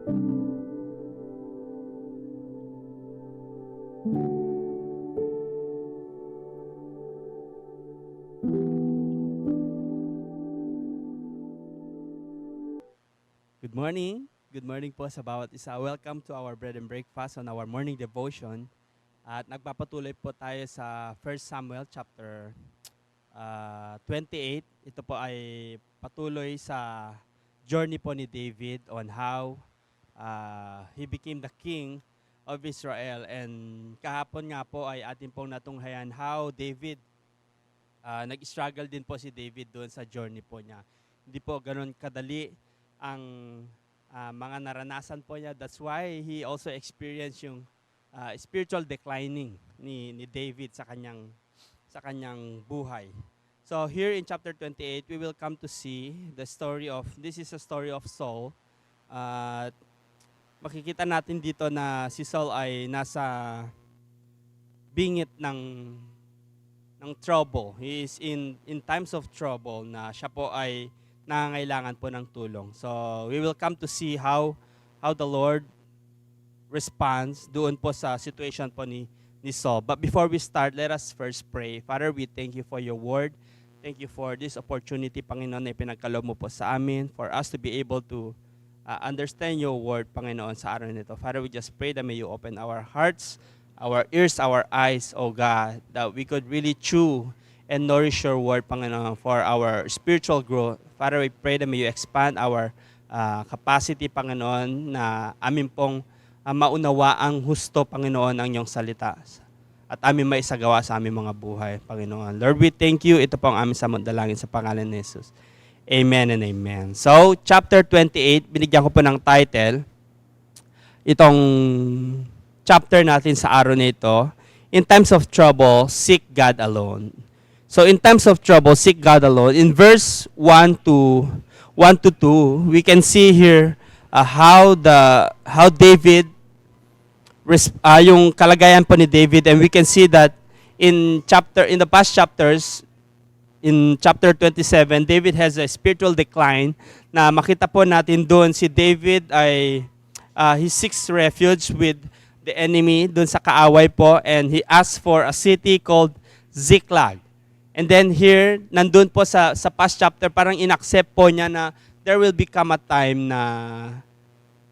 Good morning. Good morning po sa bawat isa. Welcome to our bread and breakfast on our morning devotion. At nagpapatuloy po tayo sa 1 Samuel chapter 28. Ito po ay patuloy sa journey po ni David on how he became the king of Israel. And kahapon nga po ay atin pong natunghayan how David, nag-struggle din po si David doon sa journey po niya. Hindi po ganun kadali ang mga naranasan po niya. That's why he also experienced yung spiritual declining ni David sa kanyang buhay. So here in chapter 28, we will come to see the story of, this is a story of Saul. Makikita natin dito na si Saul ay nasa bingit ng trouble. He is in times of trouble na siya po ay nangangailangan po ng tulong. So we will come to see how the Lord responds doon po sa situation po ni Saul. But before we start, let us first pray. Father, we thank you for your word. Thank you for this opportunity, Panginoon, na ipinagkaloob mo po sa amin for us to be able to understand your word, Panginoon, sa araw nito. Father, we just pray that may you open our hearts, our ears, our eyes, O God, that we could really chew and nourish your word, Panginoon, for our spiritual growth. Father, we pray that may you expand our capacity, Panginoon, na amin pong maunawa ang husto, Panginoon, ang iyong salita. At amin maisagawa sa aming mga buhay, Panginoon. Lord, we thank you. Ito po ang aming samandalangin sa pangalan ni Jesus. Amen and amen. So, chapter 28, binigyan ko po ng title, itong chapter natin sa araw na ito, In Times of Trouble, Seek God Alone. So in times of trouble, seek God alone. In verse 1 to 2, we can see here how David, yung kalagayan po ni David, and we can see that in the past chapters, in chapter 27, David has a spiritual decline na makita po natin doon si David ay he seeks refuge with the enemy doon sa kaaway po, and he asks for a city called Ziklag. And then here, nandun po sa past chapter, parang inaccept po niya na there will become a time na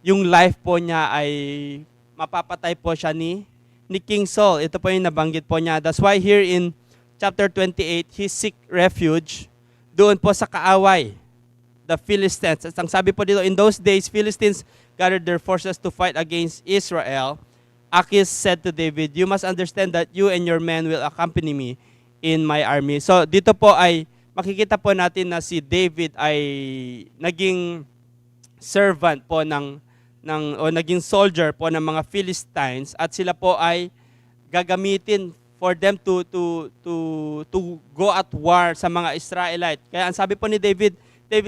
yung life po niya ay mapapatay po siya ni King Saul. Ito po yung nabanggit po niya. That's why here in chapter 28, he seek refuge doon po sa kaaway, the Philistines. At ang sabi po dito, in those days, Philistines gathered their forces to fight against Israel. Achis said to David, "You must understand that you and your men will accompany me in my army." So dito po ay makikita po natin na si David ay naging servant po o naging soldier po ng mga Philistines, at sila po ay gagamitin for them to go at war sa mga Israelite. Kaya ang sabi po ni David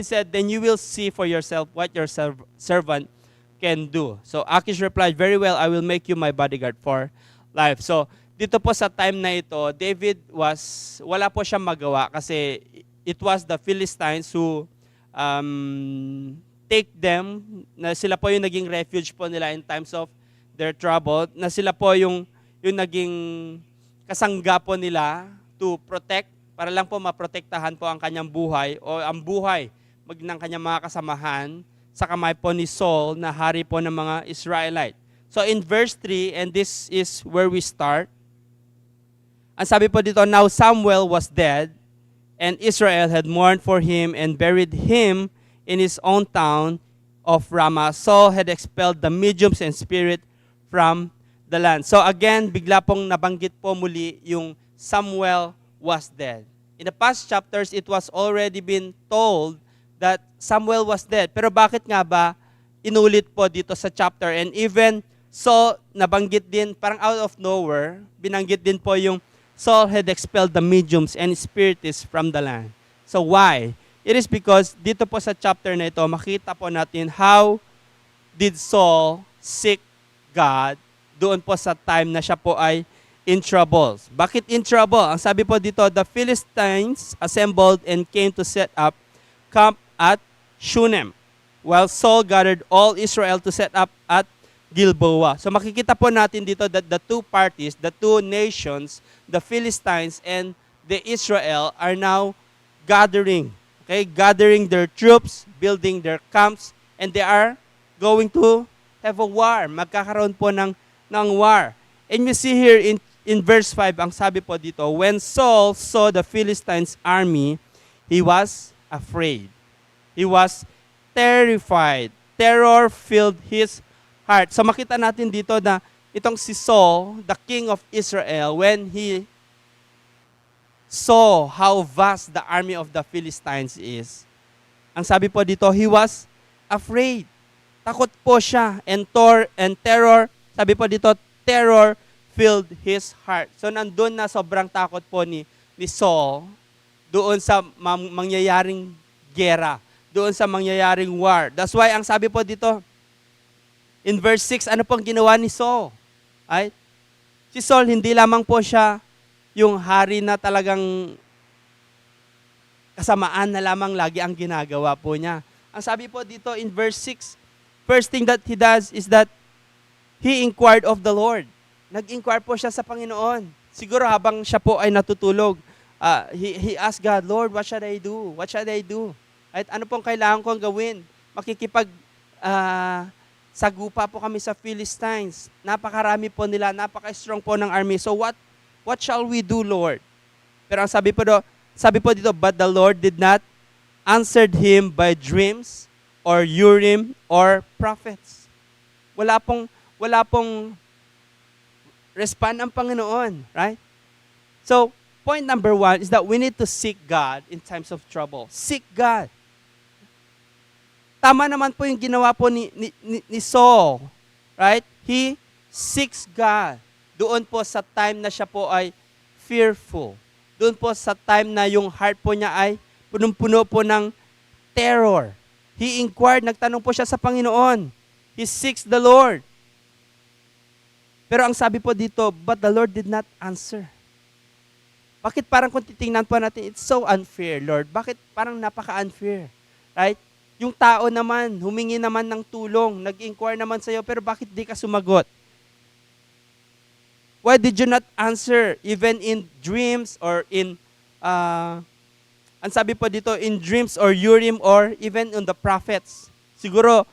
said, "Then you will see for yourself what your servant can do." So Achish replied, "Very well, I will make you my bodyguard for life." So dito po sa time na ito, David wala po siyang magawa kasi it was the Philistines who take them, na sila po yung naging refuge po nila in times of their trouble, na sila po yung naging kasangga po nila to protect, para lang po maprotektahan po ang kanyang buhay o ang buhay ng kanyang mga kasamahan sa kamay po ni Saul na hari po ng mga Israelite. So in verse 3, and this is where we start, ang sabi po dito, "Now Samuel was dead, and Israel had mourned for him and buried him in his own town of Ramah. Saul had expelled the mediums and spirit from the land." So again, bigla pong nabanggit po muli yung Samuel was dead. In the past chapters, it was already been told that Samuel was dead. Pero bakit nga ba inulit po dito sa chapter? And even Saul, nabanggit din, parang out of nowhere, binanggit din po yung Saul had expelled the mediums and spiritists from the land. So why? It is because dito po sa chapter na ito, makita po natin how did Saul seek God doon po sa time na siya po ay in troubles. Bakit in trouble? Ang sabi po dito, "The Philistines assembled and came to set up camp at Shunem." while Saul gathered all Israel to set up at Gilboa. So makikita po natin dito that the two parties, the two nations, the Philistines and the Israel are now gathering. Okay, gathering their troops, building their camps, and they are going to have a war. Magkakaroon po ng war. And you see here in verse 5, ang sabi po dito, when Saul saw the Philistines' army, he was afraid. He was terrified. Terror filled his heart. So makita natin dito na itong si Saul, the king of Israel, when he saw how vast the army of the Philistines is, ang sabi po dito, he was afraid. Takot po siya. And terror, sabi po dito, terror filled his heart. So nandun na sobrang takot po ni Saul doon sa mangyayaring gera, doon sa mangyayaring war. That's why ang sabi po dito, in verse 6, ano pong ginawa ni Saul? Right? Si Saul, hindi lamang po siya yung hari na talagang kasamaan na lamang lagi ang ginagawa po niya. Ang sabi po dito in verse 6, first thing that he does is that he inquired of the Lord. Nag-inquire po siya sa Panginoon. Siguro habang siya po ay natutulog, he asked God, Lord, what should I do? What should I do? At ano pong kailangan kong gawin? Sagupa po kami sa Philistines. Napakarami po nila, napaka-strong po ng army. So what shall we do, Lord? Pero ang sabi po dito, but the Lord did not answer him by dreams or Urim or prophets. Wala pong respond ang Panginoon, right? So, point number 1 is that we need to seek God in times of trouble. Seek God. Tama naman po yung ginawa po ni Saul, right? He seeks God. Doon po sa time na siya po ay fearful. Doon po sa time na yung heart po niya ay punong-puno po ng terror. He inquired, nagtanong po siya sa Panginoon. He seeks the Lord. Pero ang sabi po dito, but the Lord did not answer. Bakit parang kung titingnan po natin, it's so unfair, Lord. Bakit parang napaka-unfair? Right? Yung tao naman, humingi naman ng tulong, nag-inquire naman sa'yo, pero bakit di ka sumagot? Why did you not answer even in dreams or in, ang sabi po dito, in dreams or Urim or even on the prophets? Siguro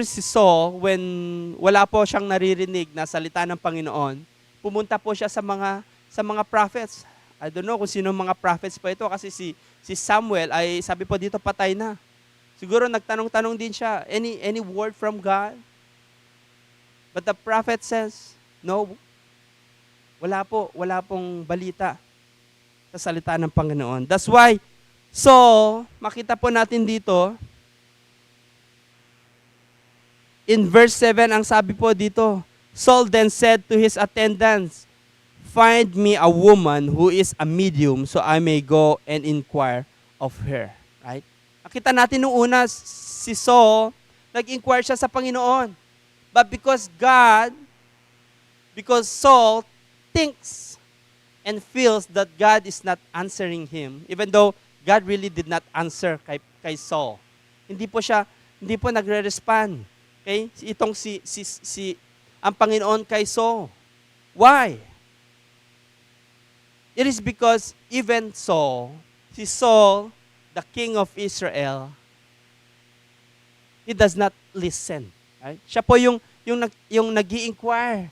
si Saul, when wala po siyang naririnig na salita ng Panginoon, pumunta po siya sa mga prophets. I don't know kung sino mga prophets pa ito kasi si Samuel ay sabi po dito patay na. Siguro nagtanong-tanong din siya, any word from God? But the prophet says, no, wala pong balita sa salita ng Panginoon. That's why, so, makita po natin dito, in verse 7, ang sabi po dito, Saul then said to his attendants, find me a woman who is a medium so I may go and inquire of her. Right? Nakita natin nung una, si Saul, nag-inquire siya sa Panginoon. But because Saul thinks and feels that God is not answering him, even though God really did not answer kay Saul. Hindi po nagre-respond. Okay? Itong ang Panginoon kay Saul. Why? It is because even Saul, si Saul, the king of Israel, he does not listen. Right? Siya po yung nag-i-inquire.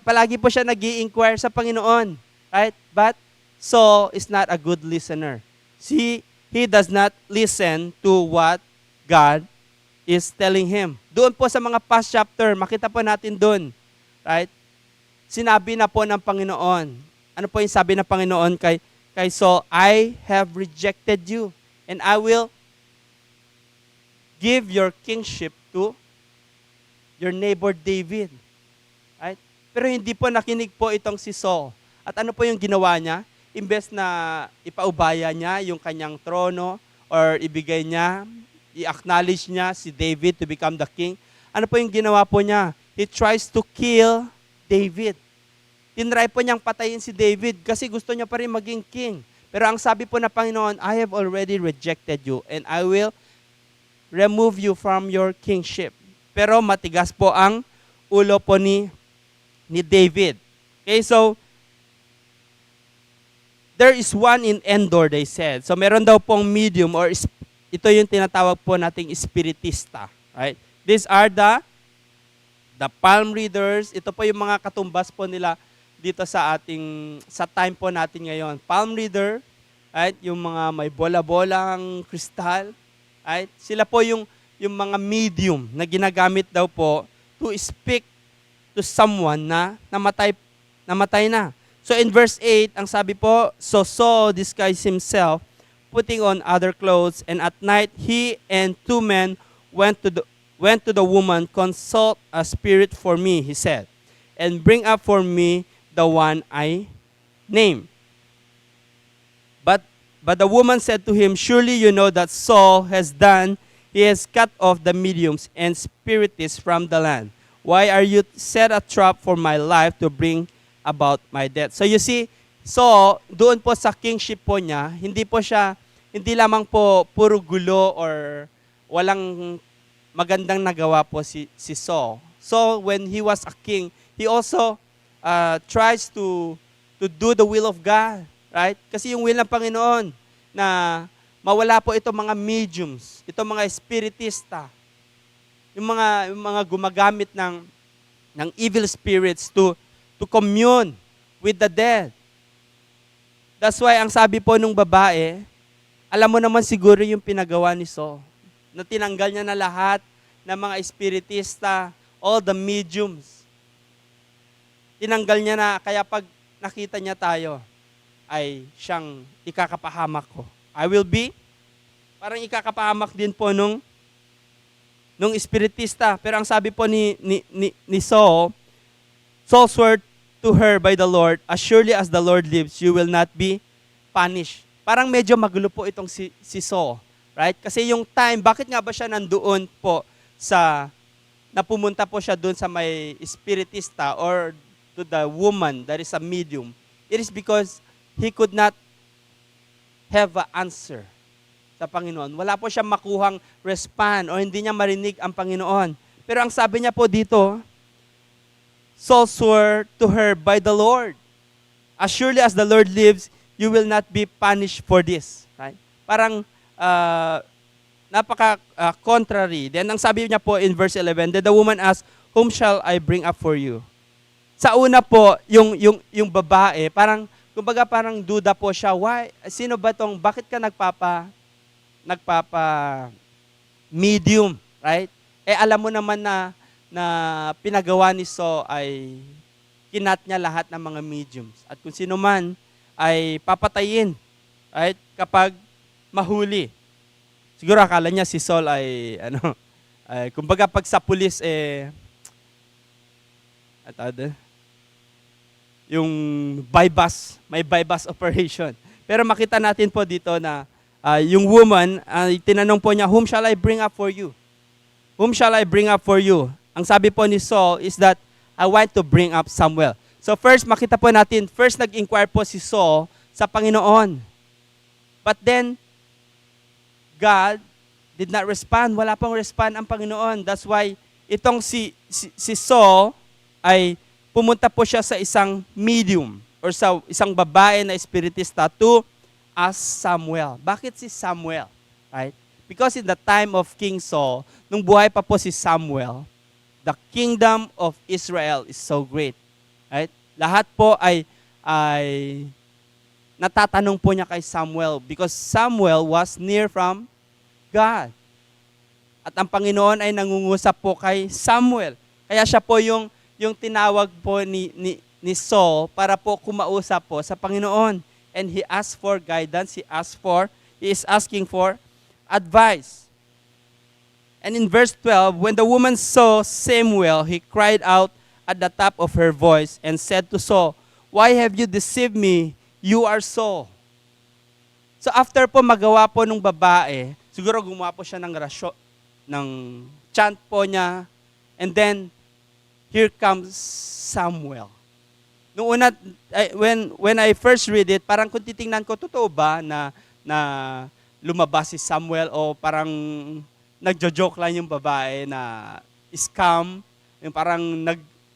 Palagi po siya nag-i-inquire sa Panginoon. Right? But Saul is not a good listener. He does not listen to what God is telling him. Doon po sa mga past chapter, makita po natin doon. Right? Sinabi na po ng Panginoon. Ano po yung sabi ng Panginoon kay Saul? I have rejected you and I will give your kingship to your neighbor David. Right? Pero hindi po nakinig po itong si Saul. At ano po yung ginawa niya? Imbes na ipaubaya niya yung kanyang trono or ibigay niya, i-acknowledge niya si David to become the king, ano po yung ginawa po niya? He tries to kill David. Tinry po niyang patayin si David kasi gusto niya pa rin maging king. Pero ang sabi po na Panginoon, I have already rejected you and I will remove you from your kingship. Pero matigas po ang ulo po ni David. Okay, so there is one in Endor, they said. So meron daw pong medium or ito yung tinatawag po nating espiritista. Right? These are the palm readers. Ito po yung mga katumbas po nila dito sa time po natin ngayon. Palm reader, right? Yung mga may bola-bolang kristal, right? Sila po yung mga medium na ginagamit daw po to speak to someone na namatay na. So in verse 8, ang sabi po, so Saul disguised himself, putting on other clothes, and at night he and 2 men went to the woman, consult a spirit for me, he said, and bring up for me the one I name. But the woman said to him, surely you know that Saul has done, he has cut off the mediums and spiritists from the land. Why are you set a trap for my life to bring about my death? So you see, so doon po sa kingship po niya, hindi lamang po puro gulo or walang magandang nagawa po si Saul. So when he was a king, he also tries to do the will of God, right? Kasi yung will ng Panginoon na mawala po itong mga mediums, itong mga espiritista, yung mga gumagamit ng evil spirits to commune with the dead. That's why ang sabi po nung babae, alam mo naman siguro yung pinagawa ni Saul, na tinanggal niya na lahat ng mga espiritista, all the mediums. Tinanggal niya na, kaya pag nakita niya tayo, ay siyang ikakapahamak ko. Parang ikakapahamak din po nung espiritista. Pero ang sabi po ni Saul swore to her by the Lord, as surely as the Lord lives, you will not be punished. Parang medyo magulo po itong si Saul. Right? Kasi yung time, bakit nga ba siya nandoon po napumunta po siya doon sa may espiritista or to the woman that is a medium? It is because he could not have an answer sa Panginoon. Wala po siya makuhang respond o hindi niya marinig ang Panginoon. Pero ang sabi niya po dito, Saul swore to her by the Lord, as surely as the Lord lives, you will not be punished for this. Right? Parang napaka-contrary. Then ang sabi niya po in verse 11, then the woman asked, whom shall I bring up for you? Sa una po, yung babae, parang duda po siya, why? Sino ba tong, bakit ka nagpapa medium, right? Alam mo naman na pinagawa ni Saul ay kinat niya lahat ng mga mediums. At kung sino man ay papatayin, right? Kapag mahuli. Siguro akala niya si Saul ay kumbaga pag sa pulis yung may bypass operation. Pero makita natin po dito na yung woman, tinanong po niya, whom shall I bring up for you? Whom shall I bring up for you? Ang sabi po ni Saul is that, I want to bring up Samuel. So first, makita po natin, first nag-inquire po si Saul sa Panginoon. But then, God did not respond. Wala pong respond ang Panginoon. That's why, itong si Saul ay pumunta po siya sa isang medium or sa isang babae na espiritista to ask Samuel. Bakit si Samuel? Right? Because in the time of King Saul, nung buhay pa po si Samuel, the kingdom of Israel is so great. Right? Lahat po ay natatanong po niya kay Samuel because Samuel was near from God. At ang Panginoon ay nangungusap po kay Samuel. Kaya siya po yung tinawag po ni Saul para po kumausap po sa Panginoon. And he asked for guidance, he is asking for advice. And in verse 12, when the woman saw Samuel, he cried out at the top of her voice and said to Saul, why have you deceived me? You are Saul. So after po magawa po nung babae, siguro gumawa po siya ng chant po niya, and then here comes Samuel. Noong una, when I first read it, parang kung titingnan ko, totoo ba na lumabas si Samuel o parang nagjo-joke lang yung babae na scam, yung parang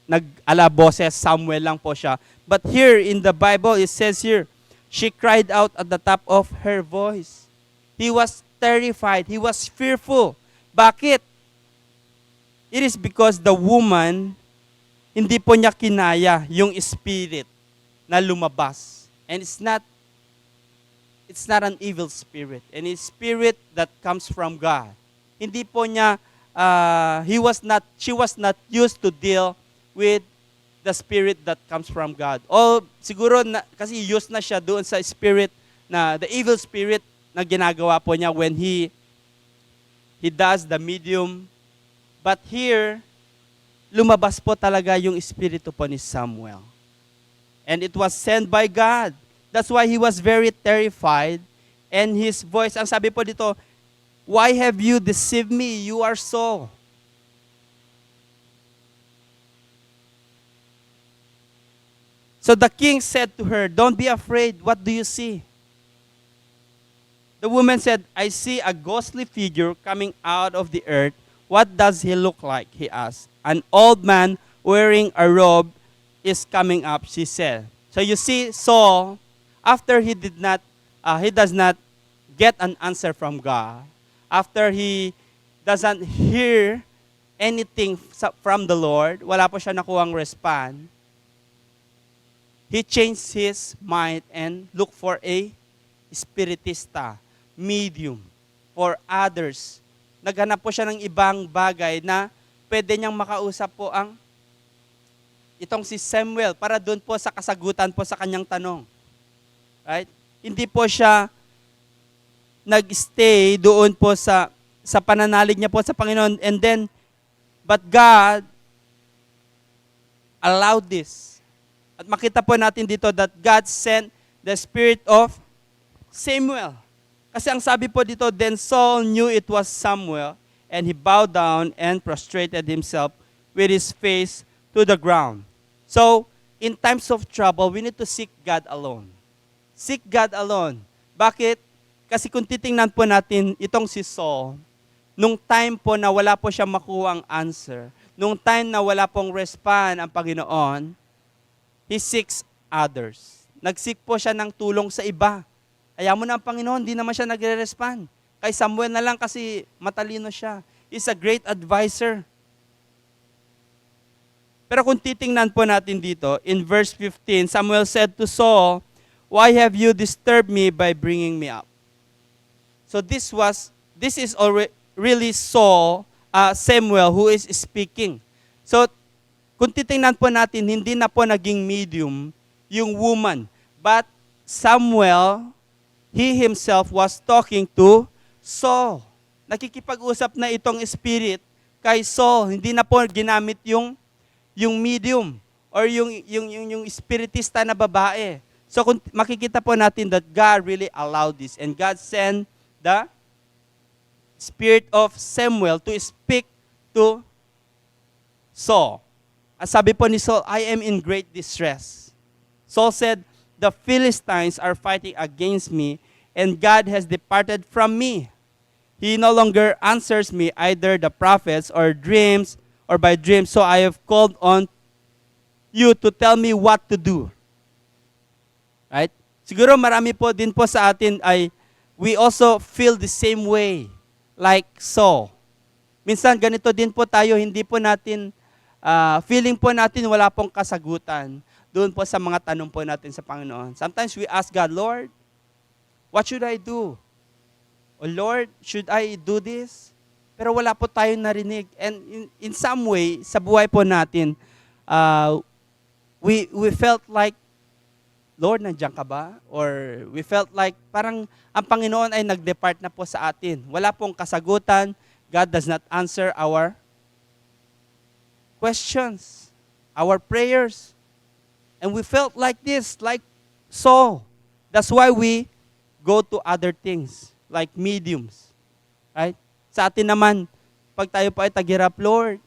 nag-ala boses, Samuel lang po siya. But here in the Bible, it says here, she cried out at the top of her voice. He was terrified. He was fearful. Bakit? It is because the woman, hindi po niya kinaya yung spirit na lumabas. And it's not an evil spirit. And it's spirit that comes from God. Hindi po niya, she was not used to deal with the spirit that comes from God. O siguro, kasi used na siya doon sa spirit, the evil spirit na ginagawa po niya when he does the medium. But here, lumabas po talaga yung espiritu po ni Samuel. And it was sent by God. That's why he was very terrified. And his voice, ang sabi po dito, why have you deceived me? You are so. So the king said to her, don't be afraid. What do you see? The woman said, I see a ghostly figure coming out of the earth. What does he look like? He asked. An old man wearing a robe is coming up, she said. So you see, Saul, after he does not get an answer from God, after he doesn't hear anything from the Lord, wala po siya nakuhang respond, he changed his mind and looked for a spiritista, medium, for others. Naghanap po siya ng ibang bagay na pwede niyang makausap po itong si Samuel para doon po sa kasagutan po sa kanyang tanong. Right? Hindi po siya nag-stay doon po sa pananalig niya po sa Panginoon. And then, but God allowed this. At makita po natin dito that God sent the spirit of Samuel. Kasi ang sabi po dito, then Saul knew it was Samuel, and he bowed down and prostrated himself with his face to the ground. So, in times of trouble, we need to seek God alone. Seek God alone. Bakit? Kasi kung titingnan po natin itong si Saul, nung time po na wala po siya makuha ang answer, nung time na wala pong respond ang Panginoon, he seeks others. Nag-seek po siya ng tulong sa iba. Ayaw mo na ang Panginoon, hindi naman siya nagre-respond. Kay Samuel na lang kasi matalino siya. He's a great advisor. Pero kung titingnan po natin dito, in verse 15, Samuel said to Saul, why have you disturbed me by bringing me up? So this is already really Samuel who is speaking. So kung titingnan po natin, hindi na po naging medium yung woman. But Samuel, he himself was talking to Saul. Nakikipag-usap na itong spirit kay Saul. Hindi na po ginamit yung medium or yung spiritista na babae. So kung makikita po natin that God really allowed this and God sent the spirit of Samuel to speak to Saul. As sabi po ni Saul, I am in great distress. Saul said, the Philistines are fighting against me, and God has departed from me. He no longer answers me either the prophets or by dreams, so I have called on you to tell me what to do. Right? Siguro marami po din po sa atin ay we also feel the same way like Saul. Minsan ganito din po tayo, hindi po natin feeling po natin wala pong kasagutan doon po sa mga tanong po natin sa Panginoon. Sometimes we ask God, Lord, what should I do? O Lord, should I do this? Pero wala po tayong narinig. And in some way, sa buhay po natin, we felt like, Lord, nandiyan ka ba? Or we felt like parang ang Panginoon ay nag-depart na po sa atin. Wala pong kasagutan. God does not answer our questions, our prayers. And we felt like this, like Saul. That's why we go to other things, like mediums. Right? Sa atin naman, pag tayo po ay taghirap, Lord,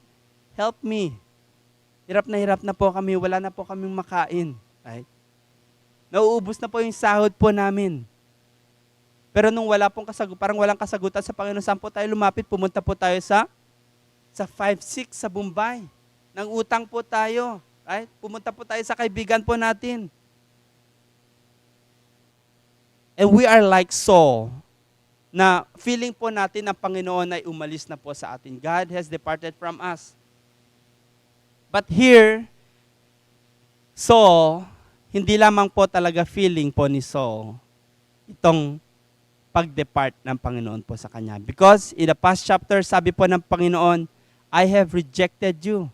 help me. Hirap na po kami, wala na po kaming makain. Right? Nauubos na po yung sahod po namin. Pero nung wala pong parang walang kasagutan sa Panginoon, saan po tayo lumapit? Pumunta po tayo sa 5-6 sa Bombay. Nang utang po tayo. Right? Pumunta po tayo sa kaibigan po natin. And we are like Saul, na feeling po natin na Panginoon ay umalis na po sa atin. God has departed from us. But here, Saul, hindi lamang po talaga feeling po ni Saul itong pag-depart ng Panginoon po sa kanya. Because in the past chapter, sabi po ng Panginoon, I have rejected you.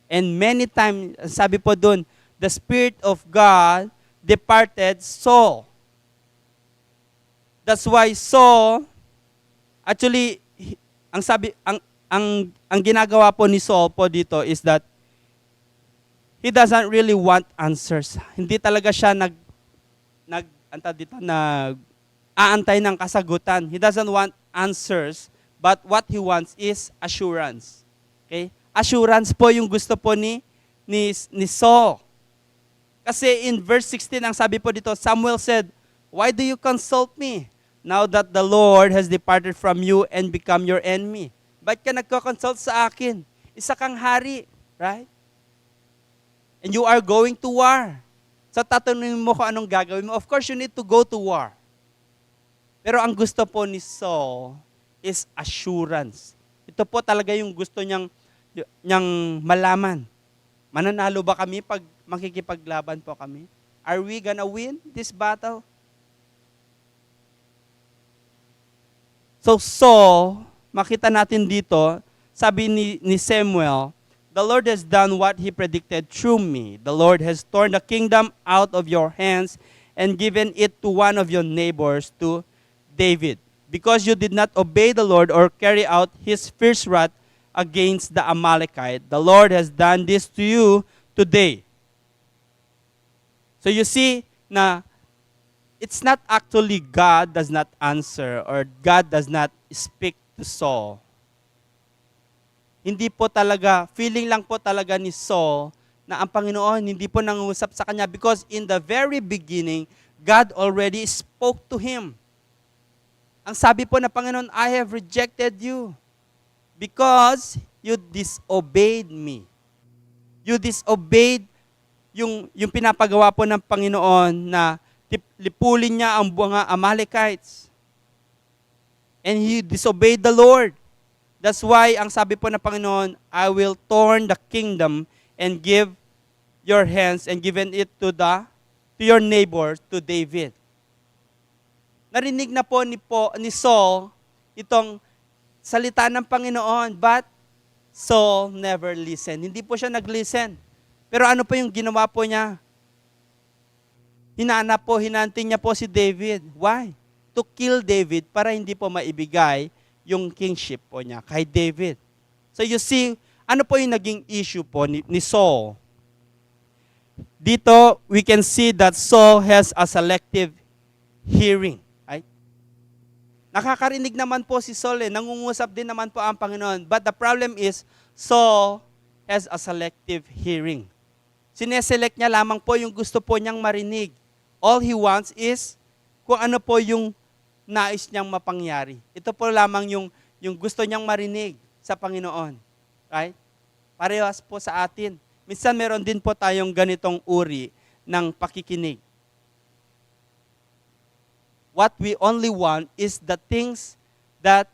And many times, sabi po dun, the Spirit of God departed Saul. That's why Saul, actually, ang ginagawa po ni Saul po dito is that he doesn't really want answers. Hindi talaga siya aantay ng kasagutan. He doesn't want answers, but what he wants is assurance. Okay? Assurance po yung gusto po ni Saul. Kasi in verse 16, ang sabi po dito, Samuel said, "Why do you consult me? Now that the Lord has departed from you and become your enemy." Ba't ka nagko-consult sa akin? Isa kang hari, right? And you are going to war. So tatanungin mo kung anong gagawin mo. Of course, you need to go to war. Pero ang gusto po ni Saul is assurance. Ito po talaga yung gusto niyang malaman. Mananalo ba kami pag makikipaglaban po kami? Are we gonna win this battle? So Saul, makita natin dito, sabi ni Samuel, "The Lord has done what He predicted through me. The Lord has torn the kingdom out of your hands and given it to one of your neighbors, to David. Because you did not obey the Lord or carry out His fierce wrath against the Amalekite, the Lord has done this to you today." So you see na it's not actually God does not answer or God does not speak to Saul. Hindi po talaga, feeling lang po talaga ni Saul na ang Panginoon hindi po nangusap sa kanya because in the very beginning, God already spoke to him. Ang sabi po ng Panginoon, "I have rejected you because you disobeyed me." You disobeyed yung pinapagawa po ng Panginoon na lipulin niya ang mga Amalekites. And you disobeyed the Lord. That's why ang sabi po ng Panginoon, "I will torn the kingdom and give your hands and given it to your neighbor, to David." Narinig na po ni Saul itong salita ng Panginoon, but Saul never listened. Hindi po siya nag-listen. Pero ano po yung ginawa po niya? Hinanting niya po si David. Why? To kill David para hindi po maibigay yung kingship po niya kay David. So you see, ano po yung naging issue po ni Saul? Dito, we can see that Saul has a selective hearing. Right? Nakakarinig naman po si Saul nangungusap din naman po ang Panginoon. But the problem is, Saul has a selective hearing. Sineselect niya lamang po yung gusto po niyang marinig. All he wants is kung ano po yung nais niyang mapangyari. Ito po lamang yung gusto niyang marinig sa Panginoon. Right? Parehas po sa atin. Minsan meron din po tayong ganitong uri ng pakikinig. What we only want is the things that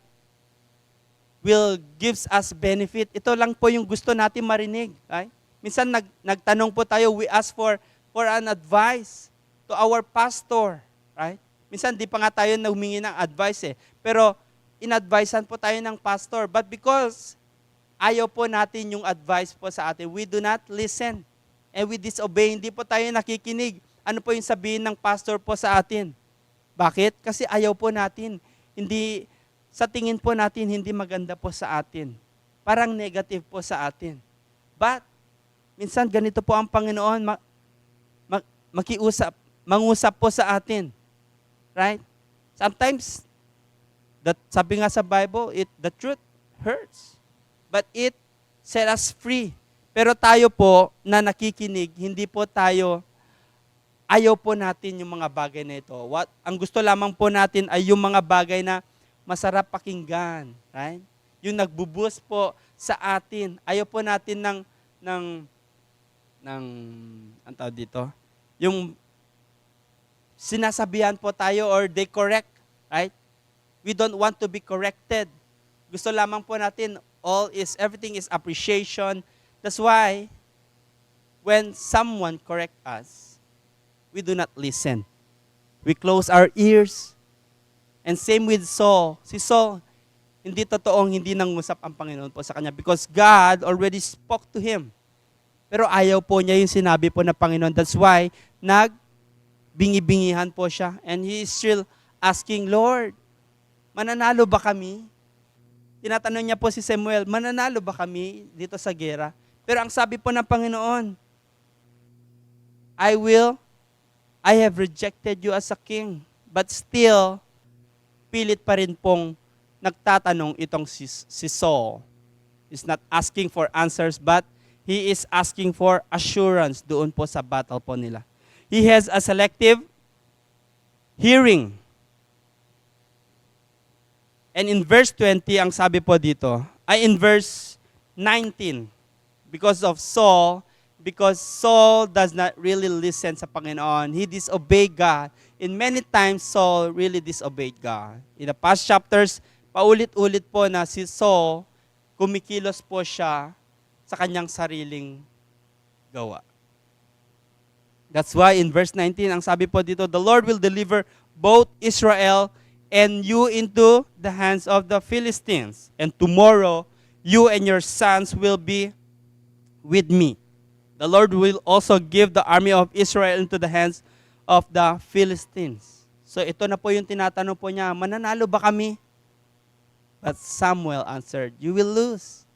will gives us benefit. Ito lang po yung gusto natin marinig. Right? Minsan nagtanong po tayo, we ask for an advice to our pastor. Right? Minsan di pa nga tayo na humingi ng advice Pero in-advisean po tayo ng pastor. But because ayaw po natin yung advice po sa atin, we do not listen. And we disobey. Hindi po tayo nakikinig. Ano po yung sabihin ng pastor po sa atin? Bakit? Kasi ayaw po natin. Hindi, sa tingin po natin, hindi maganda po sa atin. Parang negative po sa atin. But, minsan ganito po ang Panginoon, mangusap po sa atin. Right? Sometimes, sabi nga sa Bible, the truth hurts. But it set us free. Pero tayo po na nakikinig, hindi po tayo ayaw po natin yung mga bagay na ito. Ang gusto lamang po natin ay yung mga bagay na masarap pakinggan. Right? Yung nagbuboost po sa atin. Ayaw po natin ang tawag dito, yung sinasabihan po tayo or they correct, right? We don't want to be corrected. Gusto lamang po natin, everything is appreciation. That's why, when someone correct us, we do not listen. We close our ears. And same with Saul. Si Saul, hindi totoong hindi nangusap ang Panginoon po sa kanya because God already spoke to him. Pero ayaw po niya yung sinabi po ng Panginoon. That's why, nagbingi-bingihan po siya. And he is still asking, Lord, mananalo ba kami? Tinatanong niya po si Samuel, mananalo ba kami dito sa gera? Pero ang sabi po ng Panginoon, I have rejected you as a king. But still, pilit pa rin pong nagtatanong itong si Saul. He's not asking for answers, but he is asking for assurance doon po sa battle po nila. He has a selective hearing. And in verse 20, ang sabi po dito, in verse 19, because Saul does not really listen sa Panginoon. He disobeyed God. And many times, Saul really disobeyed God. In the past chapters, paulit-ulit po na si Saul, kumikilos po siya sa kanyang sariling gawa. That's why in verse 19, ang sabi po dito, the Lord will deliver both Israel and you into the hands of the Philistines. And tomorrow, you and your sons will be with me. The Lord will also give the army of Israel into the hands of the Philistines. So ito na po yung tinatanong po niya, mananalo ba kami? But Samuel answered, you will lose.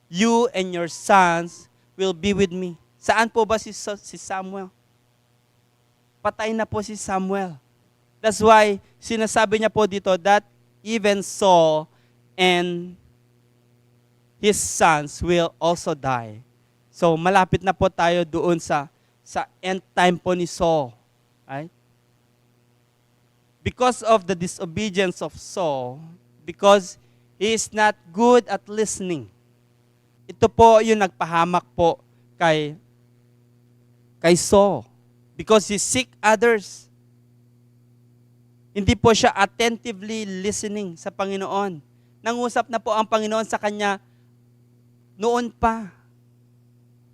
You and your sons will be with me. Saan po ba si Samuel? Patay na po si Samuel. That's why sinasabi niya po dito that even Saul and his sons will also die. So malapit na po tayo doon sa end time po ni Saul. Right? Because of the disobedience of Saul, because he is not good at listening. Ito po yung nagpahamak po kay Saul. Because he seek others. Hindi po siya attentively listening sa Panginoon. Nangusap na po ang Panginoon sa kanya noon pa.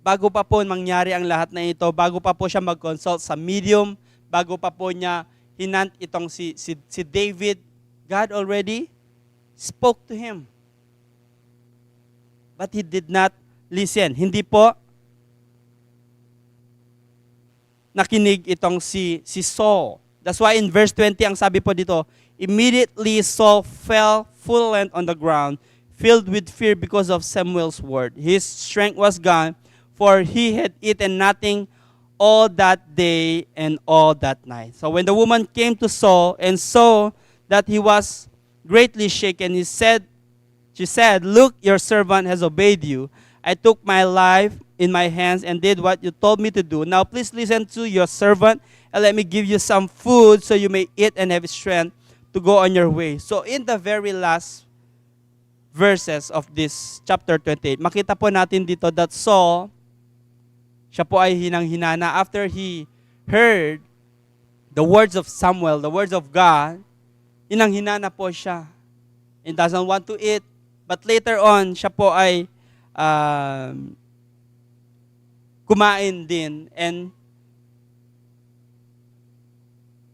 Bago pa po mangyari ang lahat na ito, bago pa po siya mag-consult sa medium, bago pa po niya hinant itong si David, God already spoke to him. But he did not listen. Hindi po nakinig itong si Saul. That's why in verse 20, ang sabi po dito, immediately Saul fell full length on the ground, filled with fear because of Samuel's word. His strength was gone, for he had eaten nothing all that day and all that night. So when the woman came to Saul and saw that he was greatly shaken, she said, look, your servant has obeyed you. I took my life in my hands and did what you told me to do. Now please listen to your servant and let me give you some food so you may eat and have strength to go on your way. So in the very last verses of this chapter 28, makita po natin dito that Saul, siya po ay hinang-hinana after he heard the words of Samuel, the words of God, hinang-hinana po siya. He doesn't want to eat. But later on, siya po ay kumain din and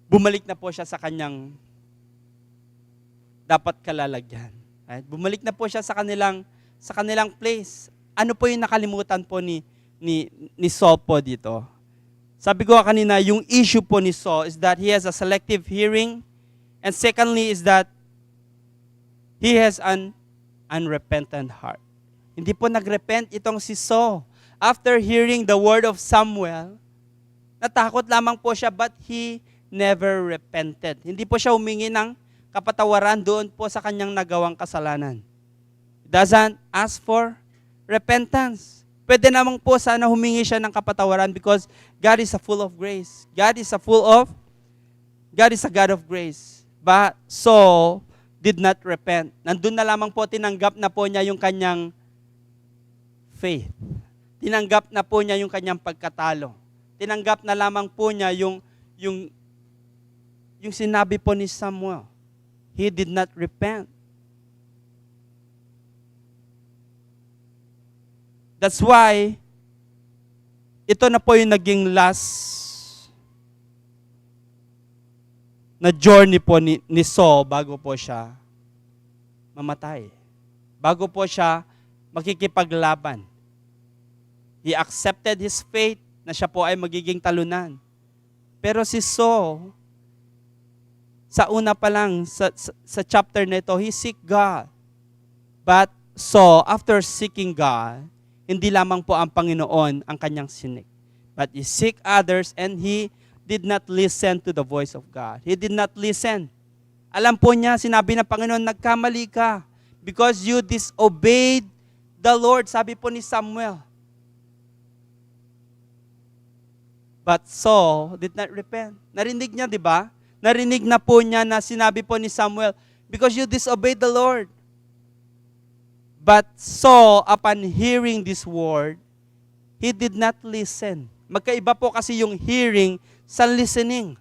bumalik na po siya sa kanyang dapat kalalagyan. Right? Bumalik na po siya sa kanilang place. Ano po yung nakalimutan po ni Saul po dito? Sabi ko kanina, yung issue po ni Saul is that he has a selective hearing, and secondly is that he has an unrepentant heart. Hindi po nagrepent itong si Saul. After hearing the word of Samuel, natakot lamang po siya, but he never repented. Hindi po siya humingi ng kapatawaran doon po sa kanyang nagawang kasalanan. He doesn't ask for repentance. Pwede namang po sana humingi siya ng kapatawaran because God is a full of grace. God is a God of grace. But Saul did not repent. Nandun na lamang po, tinanggap na po niya yung kanyang faith. Tinanggap na po niya yung kanyang pagkatalo. Tinanggap na lamang po niya yung sinabi po ni Samuel. He did not repent. That's why, ito na po yung naging last na journey po ni Saul bago po siya mamatay. Bago po siya makikipaglaban. He accepted his fate na siya po ay magiging talunan. Pero si Saul, sa una pa lang, sa chapter na ito, he seek God. But Saul, after seeking God, hindi lamang po ang Panginoon ang kanyang sinik. But he seek others and he did not listen to the voice of God. He did not listen. Alam po niya, sinabi ng Panginoon, nagkamali ka because you disobeyed the Lord. Sabi po ni Samuel. But Saul did not repent. Narinig niya, di ba? Narinig na po niya na sinabi po ni Samuel, because you disobeyed the Lord. But Saul, upon hearing this word, he did not listen. Magkaiba po kasi yung hearing sa listening.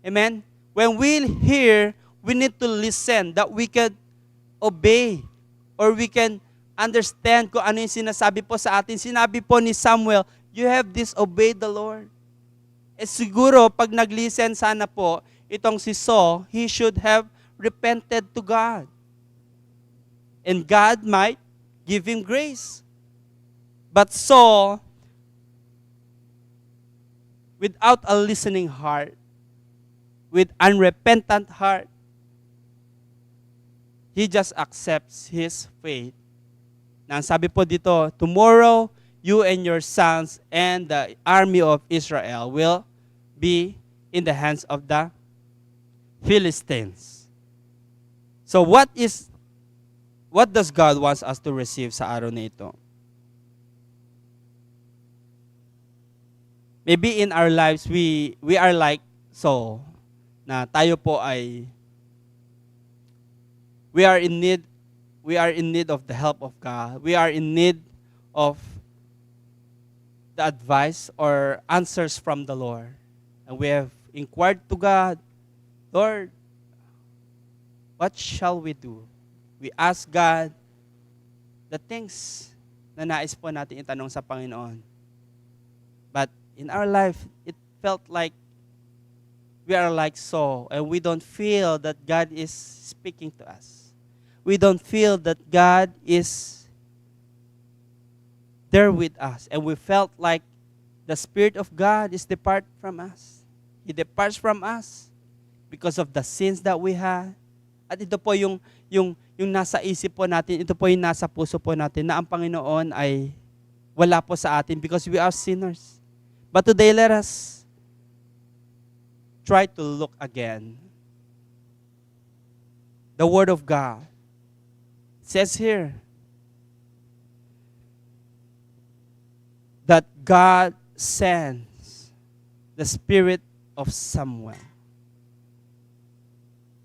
Amen? When we hear, we need to listen that we can obey or we can understand kung ano yung sinasabi po sa atin. Sinabi po ni Samuel, you have disobeyed the Lord. Siguro, pag nag-listen sana po, itong si Saul, he should have repented to God. And God might give him grace. But Saul, without a listening heart, with unrepentant heart, he just accepts his fate. Na ang sabi po dito, tomorrow, you and your sons and the army of Israel will be in the hands of the Philistines. So what does God wants us to receive sa araw na ito? Maybe in our lives, we are like so, na tayo po ay, we are in need of the help of God. We are in need of the advice or answers from the Lord. And we have inquired to God, Lord, what shall we do? We ask God the things na nais po natin itanong sa Panginoon. But in our life, it felt like we are like Saul, and we don't feel that God is speaking to us. We don't feel that God is there with us. And we felt like the Spirit of God is depart from us. He departs from us because of the sins that we had. At ito po yung nasa isip po natin, ito po yung nasa puso po natin na ang Panginoon ay wala po sa atin because we are sinners. But today, let us try to look again. The Word of God says here that God sends the Spirit of Samuel.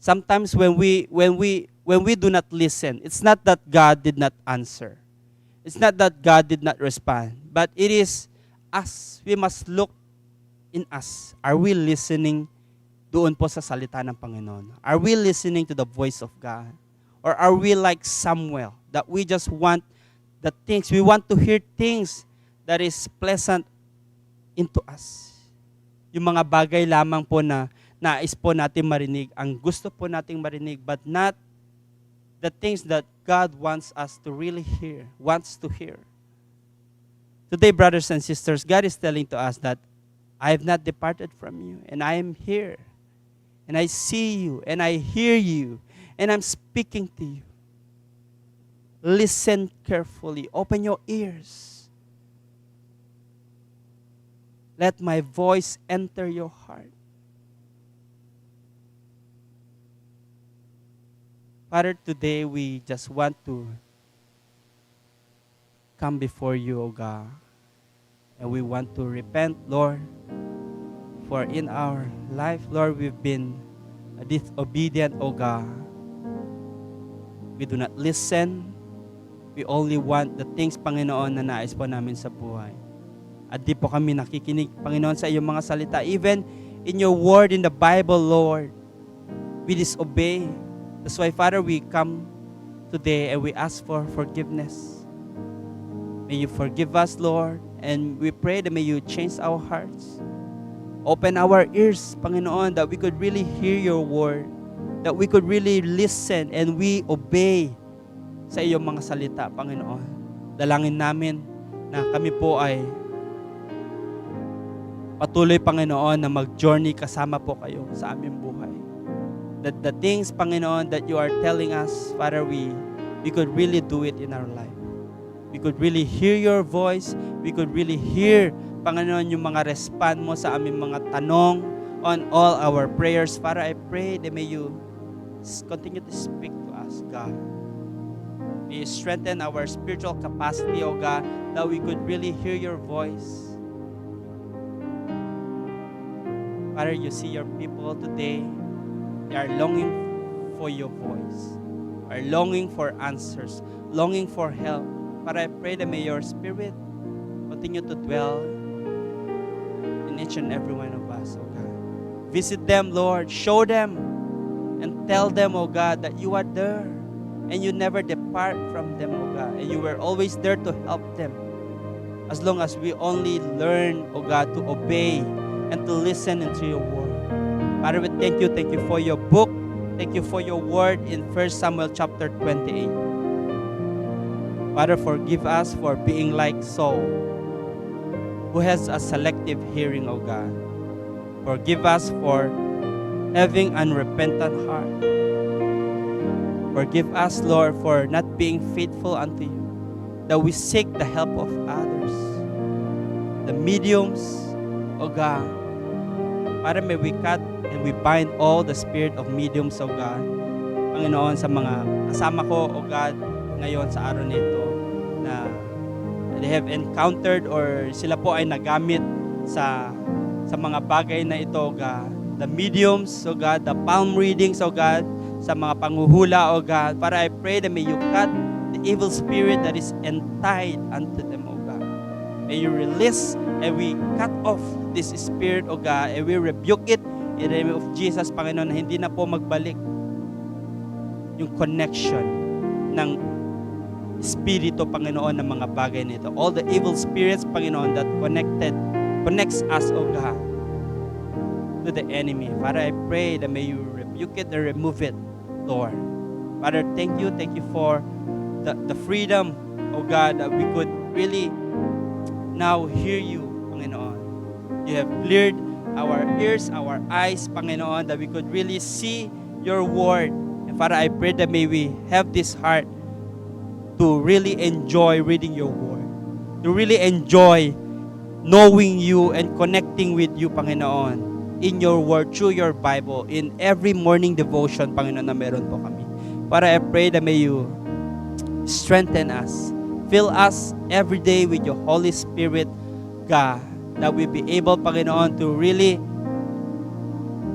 Sometimes when we do not listen, it's not that God did not answer. It's not that God did not respond, but it is us. We must look in us. Are we listening doon po sa salita ng Panginoon? Are we listening to the voice of God? Or are we like Samuel, that we just want the things, we want to hear things that is pleasant into us? Yung mga bagay lamang po na nais po natin marinig, ang gusto po nating marinig, but not the things that God wants us to really hear, wants to hear. Today, brothers and sisters, God is telling to us that I have not departed from you, and I am here, and I see you, and I hear you, and I'm speaking to you. Listen carefully. Open your ears. Let my voice enter your heart. Father, today we just want to come before you, O God. And we want to repent, Lord, for in our life, Lord, we've been disobedient, O God. We do not listen. We only want the things, Panginoon, na nais po namin sa buhay. At di po kami nakikinig, Panginoon, sa iyong mga salita. Even in your word in the Bible, Lord, we disobey. That's why, Father, we come today and we ask for forgiveness. May you forgive us, Lord, and we pray that may you change our hearts. Open our ears, Panginoon, that we could really hear your word, that we could really listen and we obey sa iyong mga salita, Panginoon. Dalangin namin na kami po ay patuloy, Panginoon, na mag-journey kasama po kayo sa aming buhay. That the things, Panginoon, that you are telling us, Father, we could really do it in our life. We could really hear your voice. We could really hear, Panginoon, yung mga respond mo sa aming mga tanong on all our prayers. Father, I pray that may you continue to speak to us, God. May you strengthen our spiritual capacity, O God, that we could really hear your voice. Father, you see your people today. They are longing for your voice. Are longing for answers. Longing for help. Father, I pray that may your spirit continue to dwell in each and every one of us, oh God. Visit them, Lord. Show them and tell them, oh God, that you are there and you never depart from them, oh God. And you were always there to help them. As long as we only learn, oh God, to obey and to listen into your word. Father, we thank you for your book. Thank you for your word in 1 Samuel chapter 28. Father, forgive us for being like Saul, who has a selective hearing, O God. Forgive us for having unrepentant heart. Forgive us, Lord, for not being faithful unto you, that we seek the help of others, the mediums, O God. Para may we cut and we bind all the spirit of mediums, O God. Panginoon, sa mga kasama ko, O God, ngayon sa araw nito, na they have encountered or sila po ay nagamit sa mga bagay na ito, O God. The mediums, O God, the palm readings, O God, sa mga panghuhula, O God. Para I pray that may you cut the evil spirit that is entied unto them, O God. May you release and we cut off this spirit, O God, and we rebuke it in the name of Jesus, Panginoon, na hindi na po magbalik yung connection ng Espiritu, Panginoon, ng mga bagay nito. All the evil spirits, Panginoon, that connects us, O God, to the enemy. Father, I pray that may you rebuke it and remove it, Lord. Father, thank you for the freedom, O God, that we could really now hear you, Panginoon. You have cleared our ears, our eyes, Panginoon, that we could really see your word. And Father, I pray that may we have this heart to really enjoy reading your word, to really enjoy knowing you and connecting with you, Panginoon, in your word, through your Bible, in every morning devotion, Panginoon, na meron po kami. Father, I pray that may you strengthen us, fill us every day with your Holy Spirit, God, that we be able, Panginoon, to really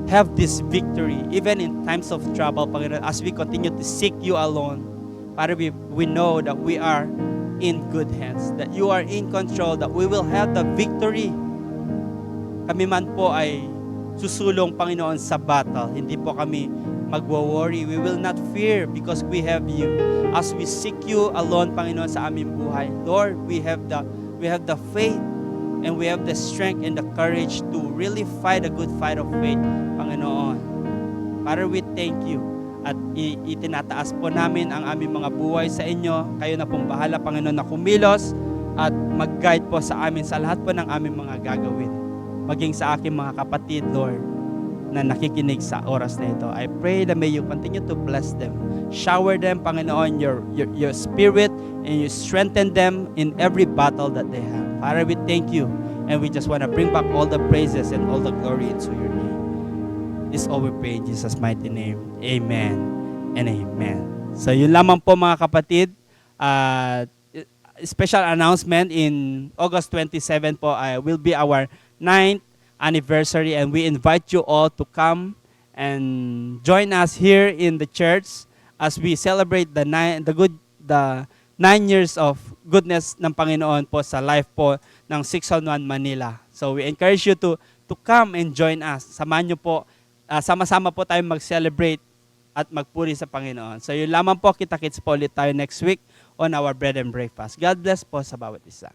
have this victory, even in times of trouble, Panginoon, as we continue to seek you alone. Father, we know that we are in good hands, that you are in control, that we will have the victory. Kami man po ay susulong, Panginoon, sa battle. Hindi po kami magwo-worry. We will not fear because we have you. As we seek you alone, Panginoon, sa aming buhay, Lord, we have the faith and we have the strength and the courage to really fight a good fight of faith, Panginoon. Father, we thank you at itinataas po namin ang aming mga buhay sa inyo. Kayo na pong bahala, Panginoon, na kumilos at mag-guide po sa amin sa lahat po ng aming mga gagawin. Maging sa aking mga kapatid, Lord, na nakikinig sa oras na ito. I pray that may you continue to bless them. Shower them, Panginoon, your spirit, and you strengthen them in every battle that they have. Father, we thank you, and we just want to bring back all the praises and all the glory into your name. This all we pray in Jesus' mighty name. Amen and amen. So yun lamang po, mga kapatid. special announcement in August 27 po will be our 9th anniversary, and we invite you all to come and join us here in the church as we celebrate the 9 years of goodness ng Panginoon po sa life po ng 601 Manila. So we encourage you to come and join us. Samahan niyo po, sama-sama po tayo mag-celebrate at magpuri sa Panginoon. So yun lamang po, kita-kits po ulit tayo next week on our bread and breakfast. God bless po sa bawat isa.